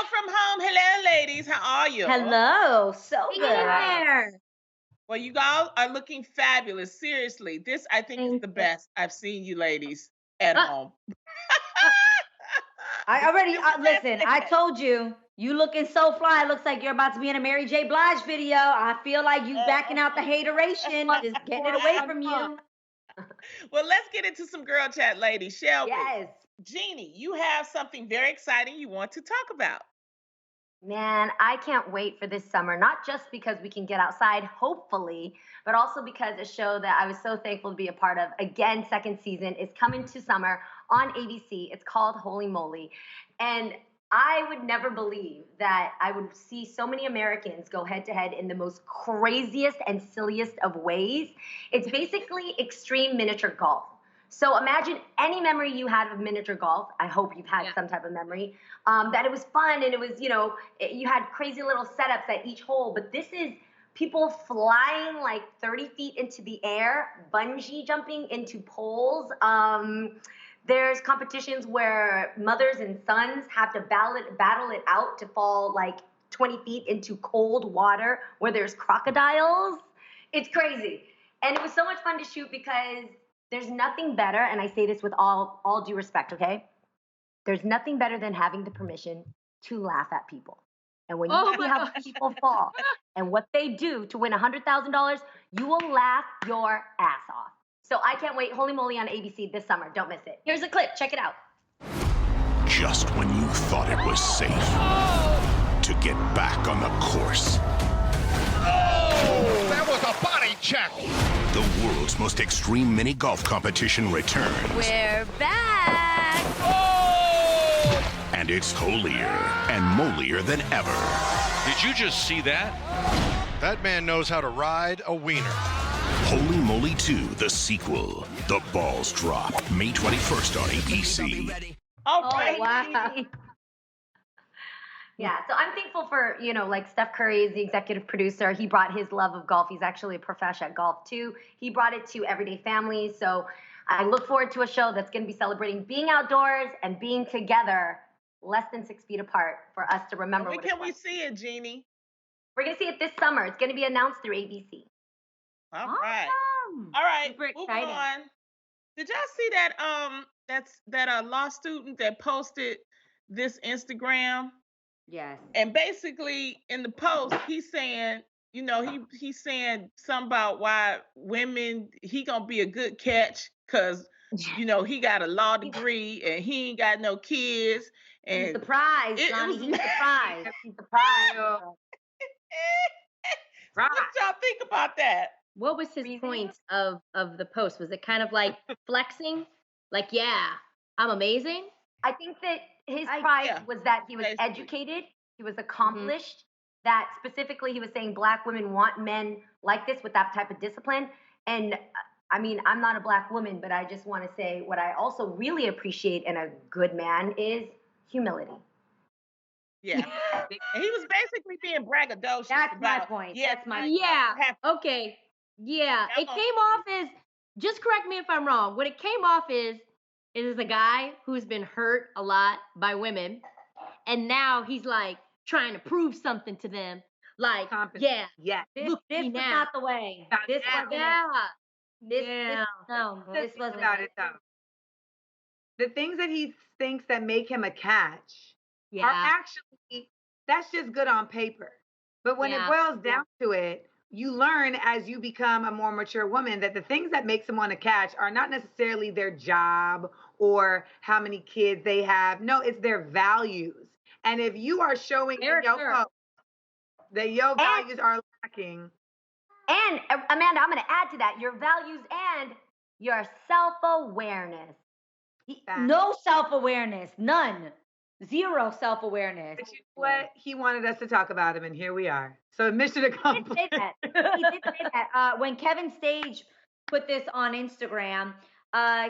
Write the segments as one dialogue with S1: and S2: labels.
S1: Hello from home. Hello, ladies. How are you?
S2: Hello. So
S3: Hey
S2: good.
S3: there.
S1: Well, you all are looking fabulous. Seriously, this I think is
S3: Thank
S1: the
S3: you.
S1: best I've seen you ladies at
S3: Uh,
S1: home.
S3: uh,
S2: I already
S1: Isn't that
S2: listen. I
S1: bad?
S2: told you, you looking so fly. It looks like you're about to be in a Mary J. Blige video. I feel like you backing out the hateration,
S3: uh,
S2: just getting it away from
S3: uh.
S2: you.
S1: Well, let's get into some girl chat, ladies, shall we?
S2: Yes.
S1: Jeannie, you have something very exciting you want to talk about.
S3: Man, I can't wait for this summer, not just because we can get outside, hopefully, but also because a show that I was so thankful to be a part of, again, second season, is coming to summer on ABC. It's called Holey Moley. And I would never believe that I would see so many Americans go head to head in the most craziest and silliest of ways. It's basically extreme miniature golf. So imagine any memory you had of miniature golf. I hope you've had some type of memory. That it was fun and it was, you had crazy little setups at each hole. But this is people flying like 30 feet into the air, bungee jumping into poles. There's competitions where mothers and sons have to battle it out to fall like 20 feet into cold water where there's crocodiles. It's crazy. And it was so much fun to shoot because there's nothing better, and I say this with all due respect, okay? There's nothing better than having the permission to laugh at people. And when you
S4: Oh
S3: see
S4: my
S3: how
S4: gosh.
S3: people fall and what they do to win $100,000, you will laugh your ass off. So I can't wait. Holy Moly on ABC this summer. Don't miss it. Here's a clip. Check it out.
S5: Just when you thought it was safe to get back on the course.
S6: That was a body check.
S5: The world's most extreme mini golf competition returns.
S4: We're back.
S5: And it's holier and molier than ever.
S6: Did you just see that? That man knows how to ride a wiener.
S5: Holy Moly 2, the sequel. The balls drop May 21st on ABC.
S1: All
S2: Oh,
S1: right.
S2: wow.
S3: Yeah, so I'm thankful for, like Steph Curry is the executive producer. He brought his love of golf. He's actually a professional at golf too. He brought it to everyday families. So I look forward to a show that's going to be celebrating being outdoors and being together less than 6 feet apart for us to remember
S1: When
S3: what it's
S1: can we
S3: like.
S1: see it, Jeannie?
S3: We're going to see it this summer. It's going to be announced through ABC.
S1: All right.
S2: Awesome.
S1: All right.
S2: Super
S1: Moving
S2: exciting.
S1: on. Did y'all see that law student that posted this Instagram?
S2: Yes.
S1: And basically in the post, he's saying, he's saying something about why women, he gonna be a good catch because he got a law degree and he ain't got no kids.
S2: He's
S1: And
S2: the prize,
S1: it
S2: Johnny.
S1: was
S2: He's the prize. He's the prize.
S1: what y'all think about that?
S4: What was his point of the post? Was it kind of like flexing? Like, yeah, I'm amazing?
S3: I think that his
S2: I-
S3: prize
S1: yeah,
S3: was that he was
S1: basically.
S3: educated, he was accomplished, that specifically he was saying Black women want men like this with that type of discipline. And I mean, I'm not a Black woman, but I just want to say what I also really appreciate in a good man is humility.
S1: Yeah. And he was basically being braggadocious.
S2: That's my
S1: about,
S2: point.
S1: Yes,
S2: That's my
S4: Yeah.
S1: I have
S4: Okay. Yeah.
S1: Come
S4: It
S1: on.
S4: came off as, just correct me if I'm wrong. What it came off is a guy who's been hurt a lot by women. And now he's like trying to prove something to them. Like, yeah,
S7: Yes.
S2: This
S4: look at
S2: was
S4: me now.
S2: not the way. This wasn't it.
S4: Yeah.
S2: This
S4: Yeah.
S2: no,
S7: The
S2: this
S7: thing
S2: wasn't
S7: about
S2: it.
S7: it though. The things that he thinks that make him a catch are
S4: Yeah.
S7: actually, that's just good on paper. But when
S4: Yeah.
S7: it boils down to it, you learn as you become a more mature woman that the things that make someone a catch are not necessarily their job or how many kids they have. No, it's their values. And if you are showing in your
S4: Character.
S7: post that your values are lacking,
S3: And Amanda, I'm going to add to that your values and your self-awareness.
S2: No self-awareness. None. Zero self-awareness.
S7: but you know what? He wanted us to talk about him, and here we are. So mission
S2: He did
S7: accomplished.
S2: say that. He did say that. When Kevin Stage put this on Instagram,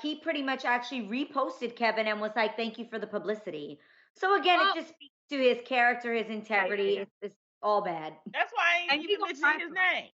S2: he pretty much actually reposted Kevin and was like, "Thank you for the publicity." So again,
S4: Oh.
S2: it just speaks to his character, his integrity.
S7: yeah.
S2: It's all bad.
S1: That's why I
S7: And
S1: ain't
S7: you
S1: even
S7: gonna
S1: mentioning
S7: find
S1: his
S7: somebody.
S1: name.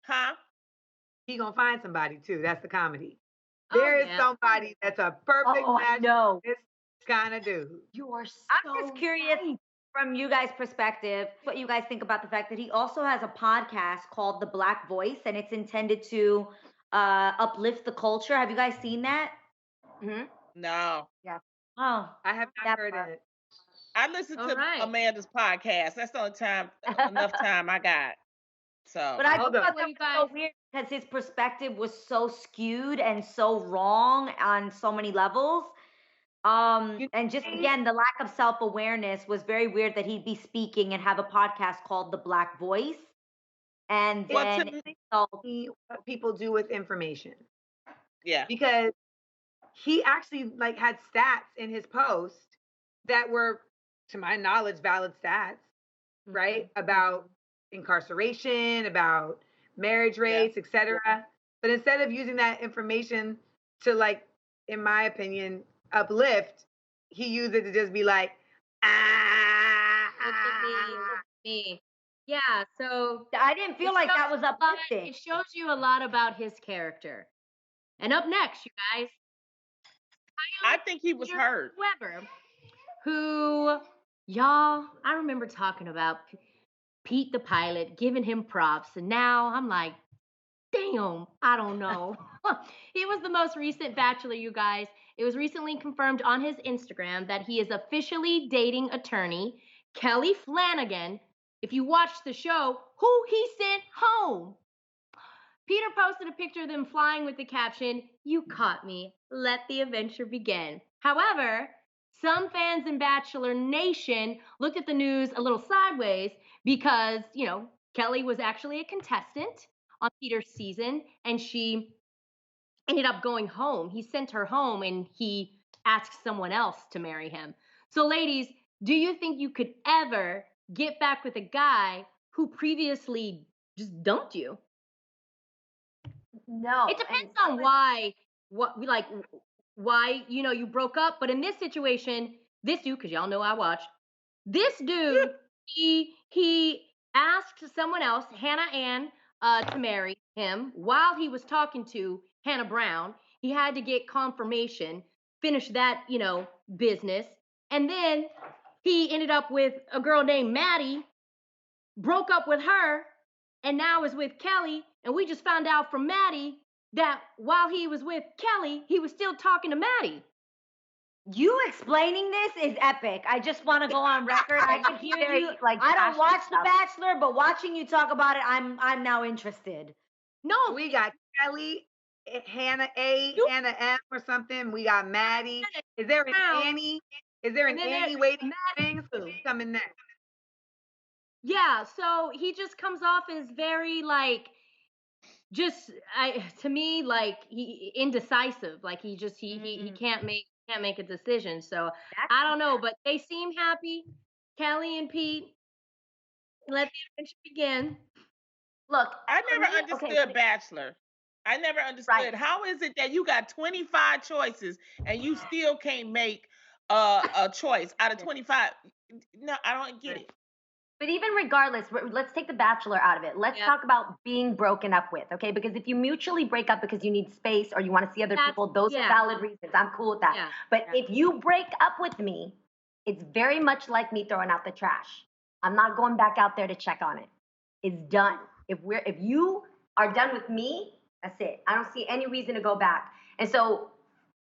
S1: Huh?
S7: He gonna find somebody too. That's the comedy.
S4: Oh,
S7: There is
S4: yeah.
S7: somebody that's a perfect
S3: Oh, I
S7: match
S3: know.
S7: for this kind of dude.
S3: You are so
S2: I'm just curious
S3: right.
S2: from you guys' perspective, what you guys think about the fact that he also has a podcast called The Black Voice, and it's intended to uplift the culture. Have you guys seen that?
S3: Mm-hmm.
S1: No.
S3: Yeah.
S2: Oh,
S7: I have not heard it.
S1: I listen
S4: All
S1: to
S4: right.
S1: Amanda's podcast. That's the only time, enough time I got. So,
S2: but I
S7: Hold
S2: thought
S7: up.
S2: that
S4: You
S2: was so
S4: guys-
S2: weird because his perspective was so skewed and so wrong on so many levels. And just again, the lack of self-awareness was very weird that he'd be speaking and have a podcast called The Black Voice. And
S1: Well,
S2: then
S1: to me-
S7: What people do with information.
S1: yeah.
S7: Because he actually like had stats in his post that were, to my knowledge, valid stats, right? About incarceration, about marriage rates, etc. But instead of using that information to, like, in my opinion, uplift, he used it to just be like,
S4: Look at me. Yeah, so
S2: I didn't feel like that was uplifting.
S4: it shows you a lot about his character. And up next, you guys,
S1: I think he was
S4: Peter
S1: hurt.
S4: Weber, who, y'all, I remember talking about Pete the pilot, giving him props, and now I'm like, damn, I don't know. He was the most recent Bachelor, you guys. It was recently confirmed on his Instagram that he is officially dating attorney Kelly Flanagan. If you watched the show, who he sent home. Peter posted a picture of them flying with the caption, "You caught me. Let the adventure begin." However, some fans in Bachelor Nation looked at the news a little sideways because, Kelly was actually a contestant on Peter's season and she ended up going home. He sent her home and he asked someone else to marry him. So, ladies, do you think you could ever get back with a guy who previously just dumped you?
S3: No.
S4: It depends on why you broke up. But in this situation, this dude, because y'all know I watched, this dude, he asked someone else, Hannah Ann, to marry him while he was talking to Hannah Brown. He had to get confirmation, finish that, business. And then he ended up with a girl named Maddie, broke up with her, and now is with Kelly. And we just found out from Maddie that while he was with Kelly, he was still talking to Maddie.
S2: You explaining this is epic. I just want to go on record. I can hear you. I don't watch The Bachelor, but watching you talk about it, I'm now interested.
S4: No,
S7: We got Kelly, Hannah A, Hannah M, or something. We got Maddie. Is there an Annie? Is there an
S4: And then
S7: Annie waiting for things? Who's coming next?
S4: yeah, so he just comes off as very to me, he indecisive. Like he can't make a decision. So I don't know, but they seem happy. Kelly and Pete, let the adventure begin.
S3: Look,
S1: I
S3: for
S1: never
S3: me-
S1: understood
S3: okay,
S1: Bachelor. I never understood.
S3: Right.
S1: How is it that you got 25 choices and you still can't make a choice out of 25? No, I don't get it.
S3: But even regardless, let's take The Bachelor out of it. Let's talk about being broken up with, okay? Because if you mutually break up because you need space or you want to see other people, those are valid reasons. I'm cool with that.
S4: Yeah.
S3: But if you break up with me, it's very much like me throwing out the trash. I'm not going back out there to check on it. It's done. If you are done with me, that's it. I don't see any reason to go back. And so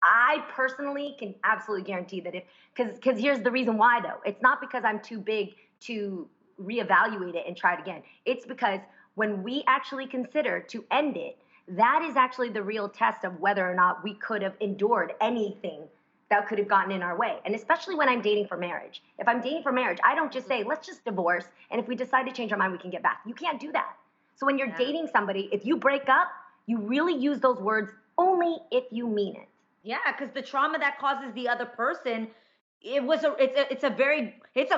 S3: I personally can absolutely guarantee that because here's the reason why though. It's not because I'm too big to reevaluate it and try it again. It's because when we actually consider to end it, that is actually the real test of whether or not we could have endured anything that could have gotten in our way. And especially when I'm dating for marriage. If I'm dating for marriage, I don't just say, let's just divorce. And if we decide to change our mind, we can get back. You can't do that. So when you're dating somebody, if you break up, you really use those words only if you mean it.
S2: Yeah, because the trauma that causes the other person, it's a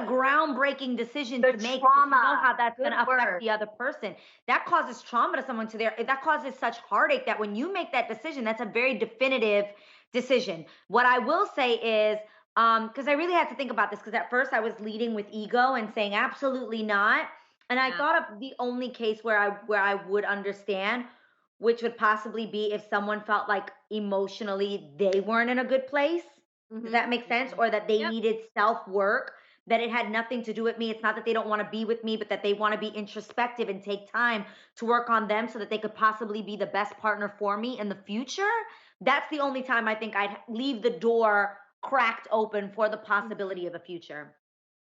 S2: groundbreaking decision to make. Because you know how that's going to affect the other person. That causes trauma to someone that causes such heartache that when you make that decision, that's a very definitive decision. What I will say is, because I really had to think about this, because at first I was leading with ego and saying absolutely not, and I thought of the only case where I would understand, which would possibly be if someone felt like emotionally they weren't in a good place. Does that make sense? Or that they needed self-work. that it had nothing to do with me. It's not that they don't want to be with me, but that they want to be introspective and take time to work on them so that they could possibly be the best partner for me in the future. That's the only time I think I'd leave the door cracked open for the possibility of a future.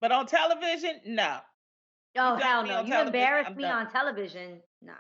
S1: But on television, no.
S2: Oh,
S1: You got
S2: hell
S1: me
S2: no.
S1: on
S2: You
S1: television,
S2: embarrassed
S1: I'm
S2: me
S1: done.
S2: on television. Nah.